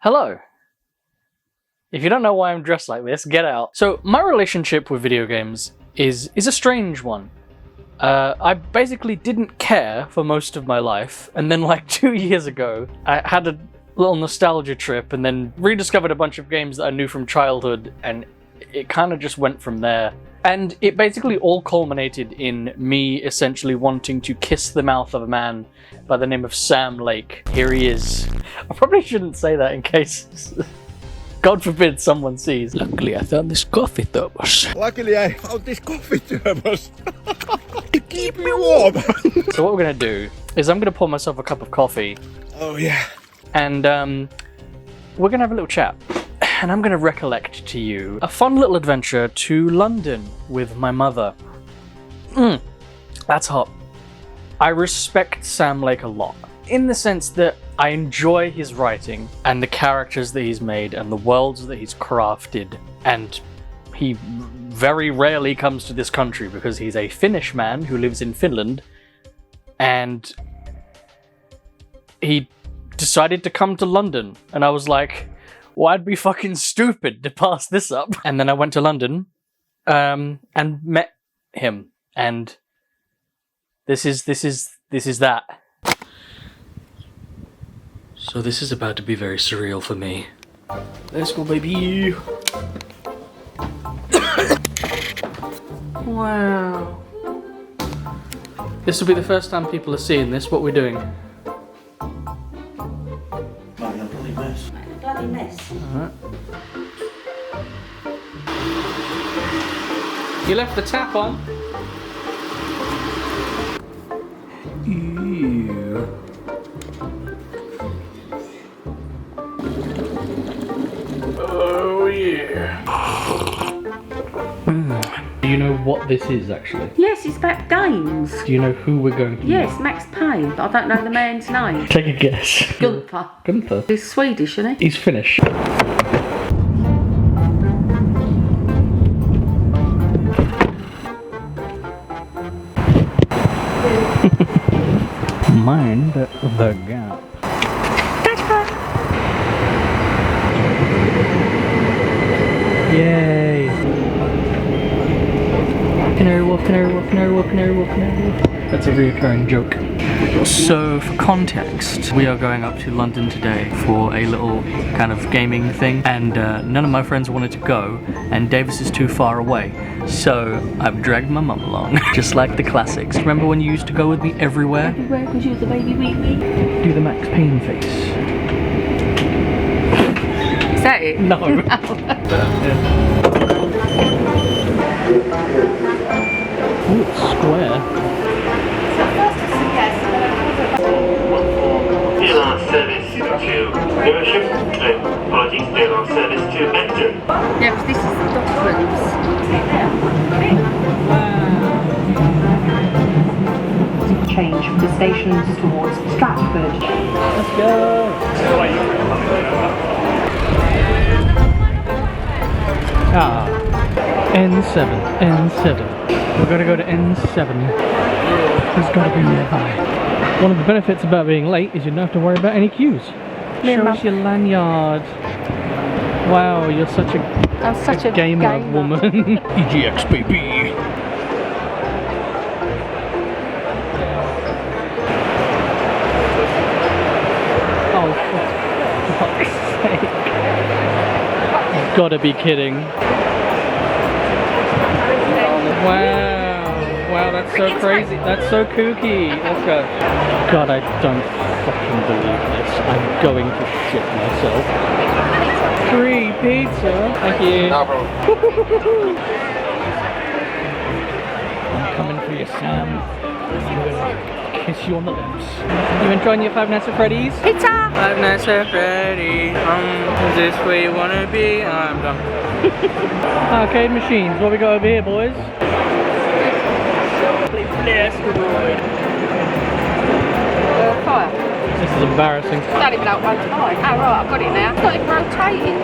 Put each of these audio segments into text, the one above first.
Hello. If you don't know why I'm dressed like this, get out. So my relationship with video games is a strange one. I basically didn't care for most of my life, and then like 2 years ago, I had a little nostalgia trip and then rediscovered a bunch of games that I knew from childhood, and it kind of just went from there. And it basically all culminated in me essentially wanting to kiss the mouth of a man by the name of Sam Lake. Here he is. I probably shouldn't say that in case, God forbid, someone sees. Luckily I found this coffee thermos. Luckily I found this coffee thermos to keep me warm. So what we're gonna do is I'm gonna pour myself a cup of coffee. Oh yeah. And we're gonna have a little chat. And I'm going to recollect to you a fun little adventure to London with my mother. That's hot. I respect Sam Lake a lot, in the sense that I enjoy his writing and the characters that he's made and the worlds that he's crafted. And he very rarely comes to this country because he's a Finnish man who lives in Finland. And he decided to come to London. And I was like, well, I'd be fucking stupid to pass this up. And then I went to London and met him. And this is that. So this is about to be very surreal for me. Let's go, baby. Wow. This will be the first time people are seeing this. What we're doing. Mess. Alright. You left the tap on. Ew. Oh yeah. Do you know what this is actually? Yes, it's about games. Do you know who we're going to meet? Yes, Max Payne, but I don't know the man's name. Take a guess. Gunther. Gunther? He's Swedish, isn't he? He's Finnish. Mind the gap. Yay! Canary wolf, canary wolf, canary wolf, canary wolf, canary wolf. That's a reoccurring joke. So, for context, we are going up to London today for a little kind of gaming thing, and none of my friends wanted to go, and Davis is too far away, so I've dragged my mum along, just like the classics. Remember when you used to go with me everywhere? Everywhere, because you was a baby wee-wee. Do the Max Payne face. Is that it? No. Ooh, it's square. Service to viewership. Apologies, on service to actor. Yeah, because this is the documents. Change from the stations towards Stratford. Let's go! N7, N7. We're gonna go to N7. It's gotta be nearby. One of the benefits about being late is you don't have to worry about any queues. Show us your lanyard. Wow, you're such a gamer woman. EGX baby. Oh, for fuck's sake. You've gotta be kidding. Wow, that's so crazy. That's so kooky. Let's go. God, I don't fucking believe this. I'm going to shit myself. Free pizza. Thank you. No problem. I'm coming for you, Sam. I'm gonna kiss you on the lips. You enjoying your Five Nights at Freddy's? Pizza! Five Nights at Freddy's. Is this where you wanna be? I'm done. Arcade machines. What we got over here, boys? Fire. This is embarrassing. It's not even like one to mine. Oh right, I've got it now. It's not even rotating.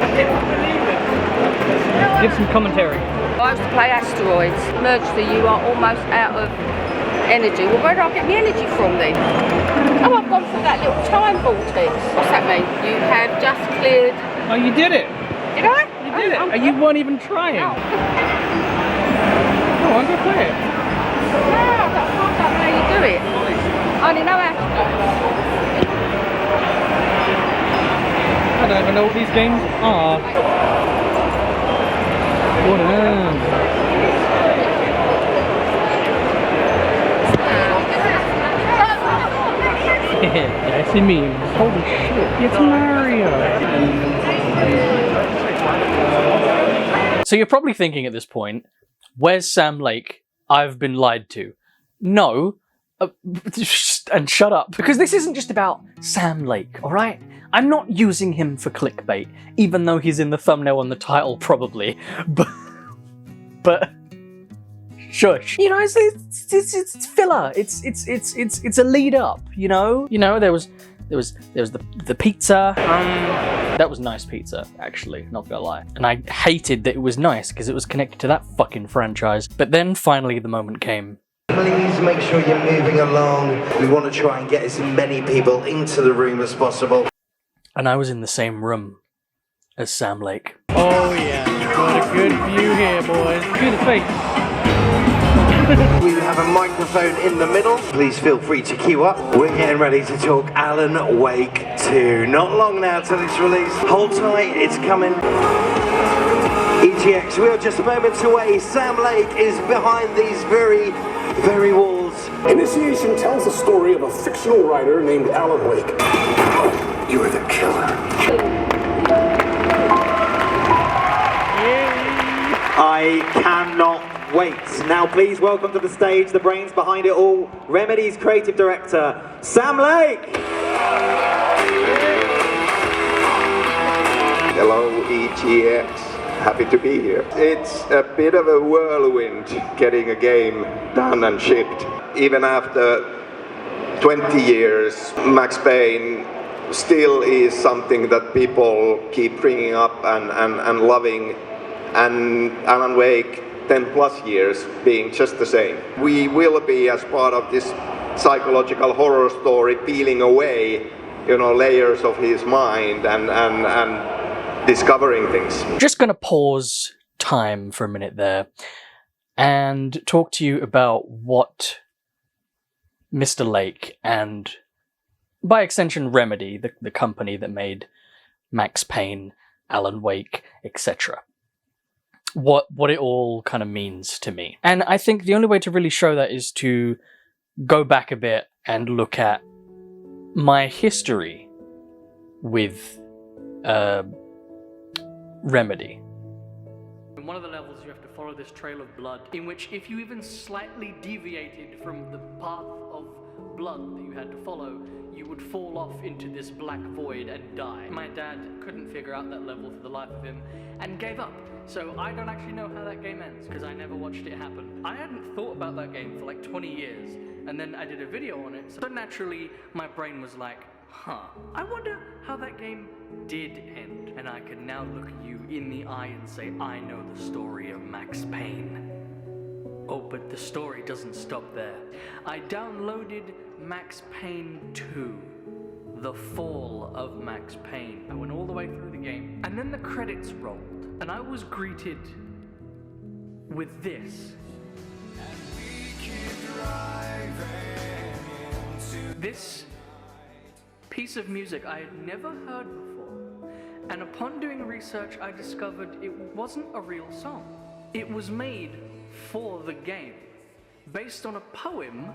Give some commentary. I used to play Asteroids. Merged the you are almost out of Energy. Well, where do I get my energy from then? Oh, I've gone through that little time vortex. What's that mean? You have just cleared. Oh, you did it. Did I? You did it. And you weren't even trying. No. Oh, I'm gonna play it. No, I don't know how you do it. I only know how to do it. I don't even know what these games are. What an I see memes. Holy shit, it's Mario! So you're probably thinking at this point, where's Sam Lake? I've been lied to. No, and shut up, because this isn't just about Sam Lake, alright? I'm not using him for clickbait, even though he's in the thumbnail and the title probably, but shush. You know, it's filler. It's a lead up. You know. There was the pizza. That was nice pizza, actually. Not gonna lie. And I hated that it was nice because it was connected to that fucking franchise. But then finally the moment came. Please make sure you're moving along. We want to try and get as many people into the room as possible. And I was in the same room as Sam Lake. Oh yeah, got a good view here, boys. View the face. We have a microphone in the middle. Please feel free to queue up. We're getting ready to talk Alan Wake 2. Not long now till it's released. Hold tight, it's coming. EGX, we are just moments away. Sam Lake is behind these very walls. Initiation tells the story of a fictional writer named Alan Wake. You are the killer. I cannot wait. Now please welcome to the stage the brains behind it all, Remedy's creative director, Sam Lake! Hello EGX, happy to be here. It's a bit of a whirlwind getting a game done and shipped. Even after 20 years, Max Payne still is something that people keep bringing up and loving, and Alan Wake 10 plus years being just the same. We will be, as part of this psychological horror story, peeling away, layers of his mind and discovering things. Just gonna pause time for a minute there and talk to you about what Mr. Lake and, by extension, Remedy, the company that made Max Payne, Alan Wake, etc., what it all kind of means to me. And I think the only way to really show that is to go back a bit and look at my history with Remedy. In one of the levels you have to follow this trail of blood, in which if you even slightly deviated from the path of blood that you had to follow, you would fall off into this black void and die. My dad couldn't figure out that level for the life of him and gave up. So I don't actually know how that game ends, because I never watched it happen. I hadn't thought about that game for like 20 years, and then I did a video on it, so naturally my brain was like, I wonder how that game did end. And I can now look you in the eye and say, I know the story of Max Payne. Oh, but the story doesn't stop there. I downloaded Max Payne 2, The Fall of Max Payne. I went all the way through the game, and then the credits rolled, and I was greeted with this. This piece of music I had never heard before, and upon doing research I discovered it wasn't a real song. It was made for the game, based on a poem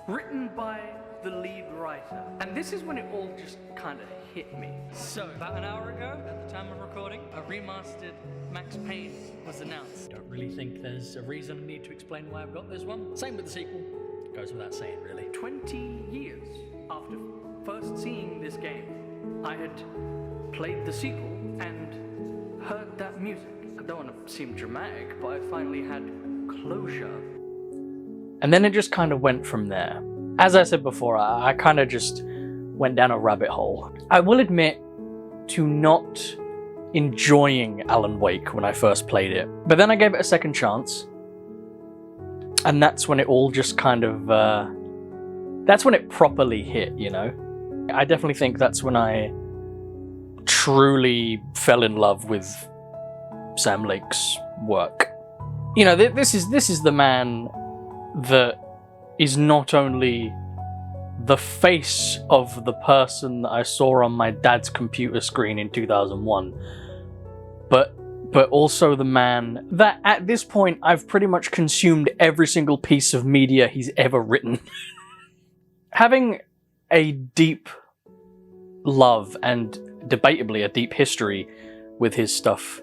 written by the lead writer. And this is when it all just kind of hit me. So, about an hour ago, at the time of recording, a remastered Max Payne was announced. Don't really think there's a reason I need to explain why I've got this one. Same with the sequel. Goes without saying, really. 20 years after first seeing this game, I had played the sequel and heard that music. I don't want to seem dramatic, but I finally had closure. And then it just kind of went from there. As I said before, I kind of just went down a rabbit hole. I will admit to not enjoying Alan Wake when I first played it, but then I gave it a second chance, And that's when it all just kind of, that's when it properly hit, you know? I definitely think that's when I truly fell in love with Sam Lake's work. You know, this is the man that is not only the face of the person that I saw on my dad's computer screen in 2001, but also the man that at this point I've pretty much consumed every single piece of media he's ever written. Having a deep love and debatably a deep history with his stuff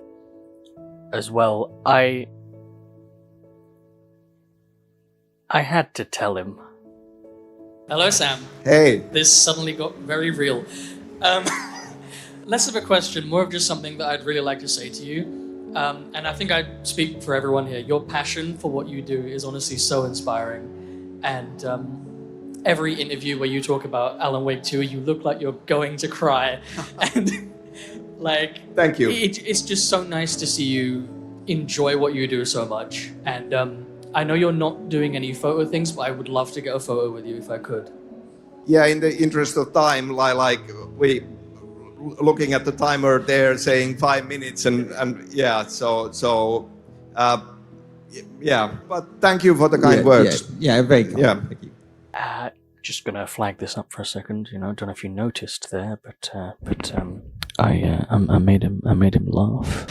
as well, I had to tell him. Hello, Sam. Hey. This suddenly got very real. Less of a question, more of just something that I'd really like to say to you. And I think I speak for everyone here. Your passion for what you do is honestly so inspiring. And every interview where you talk about Alan Wake 2, you look like you're going to cry. And like, thank you. It's just so nice to see you enjoy what you do so much. And I know you're not doing any photo things, but I would love to get a photo with you if I could. Yeah, in the interest of time, like we looking at the timer there saying 5 minutes and yeah, so yeah, but thank you for the kind words. Yeah, very kind. Yeah. Thank you. Just gonna flag this up for a second. You know, don't know if you noticed there, but I made him laugh.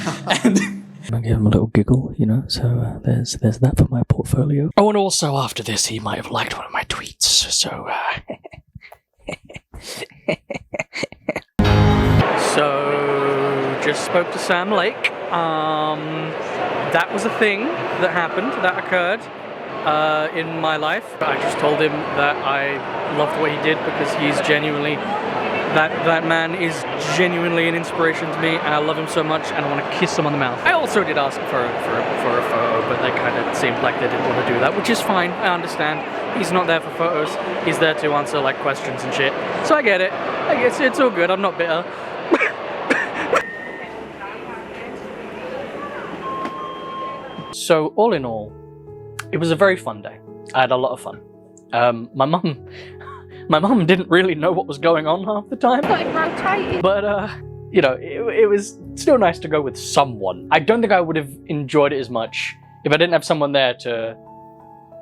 And I gave him a little giggle, you know, so there's that for my portfolio. Oh, and also after this, he might have liked one of my tweets, so So, just spoke to Sam Lake. That was a thing that happened, that occurred in my life. I just told him that I loved what he did because he's genuinely, that man is genuinely an inspiration to me, and I love him so much, and I want to kiss him on the mouth. I also did ask for a photo, but they kind of seemed like they didn't want to do that, which is fine. I understand. He's not there for photos. He's there to answer like questions and shit. So I get it. I guess it's all good. I'm not bitter. So all in all, it was a very fun day. I had a lot of fun. My mum didn't really know what was going on half the time. Got it rotated. But you know, it was still nice to go with someone. I don't think I would have enjoyed it as much if I didn't have someone there to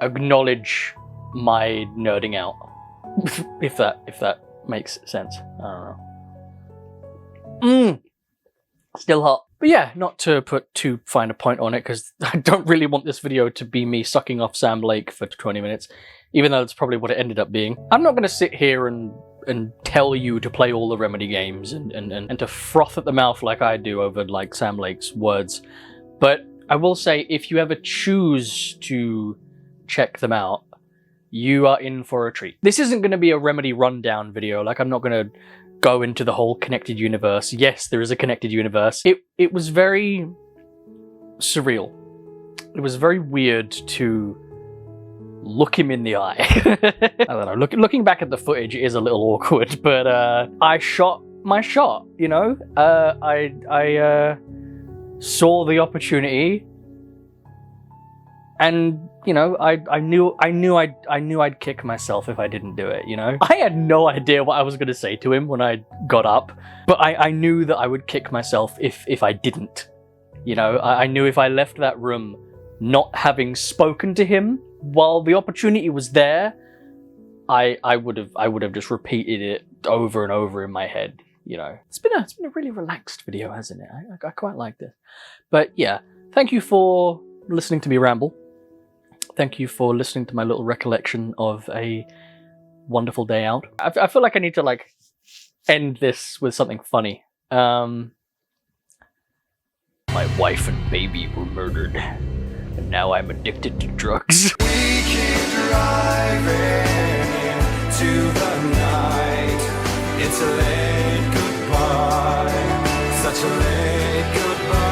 acknowledge my nerding out. if that makes sense. I don't know. Still hot. But yeah, not to put too fine a point on it, because I don't really want this video to be me sucking off Sam Lake for 20 minutes, even though that's probably what it ended up being. I'm not going to sit here and tell you to play all the Remedy games and to froth at the mouth like I do over like Sam Lake's words. But I will say, if you ever choose to check them out, you are in for a treat. This isn't going to be a Remedy rundown video. Like, I'm not going to go into the whole connected universe. Yes, there is a connected universe. It was very surreal. It was very weird to look him in the eye. I don't know, looking back at the footage, it is a little awkward, but I shot my shot, you know? I saw the opportunity, and you know, I knew I'd kick myself if I didn't do it, you know? I had no idea what I was going to say to him when I got up, but I knew that I would kick myself if I didn't. You know, I knew if I left that room not having spoken to him while the opportunity was there, I would have just repeated it over and over in my head, you know? It's been a really relaxed video, hasn't it? I quite like this. But yeah, thank you for listening to me ramble. Thank you for listening to my little recollection of a wonderful day out. I feel like I need to like end this with something funny. My wife and baby were murdered, and now I'm addicted to drugs. We keep driving into the night. It's a late goodbye, such a late goodbye.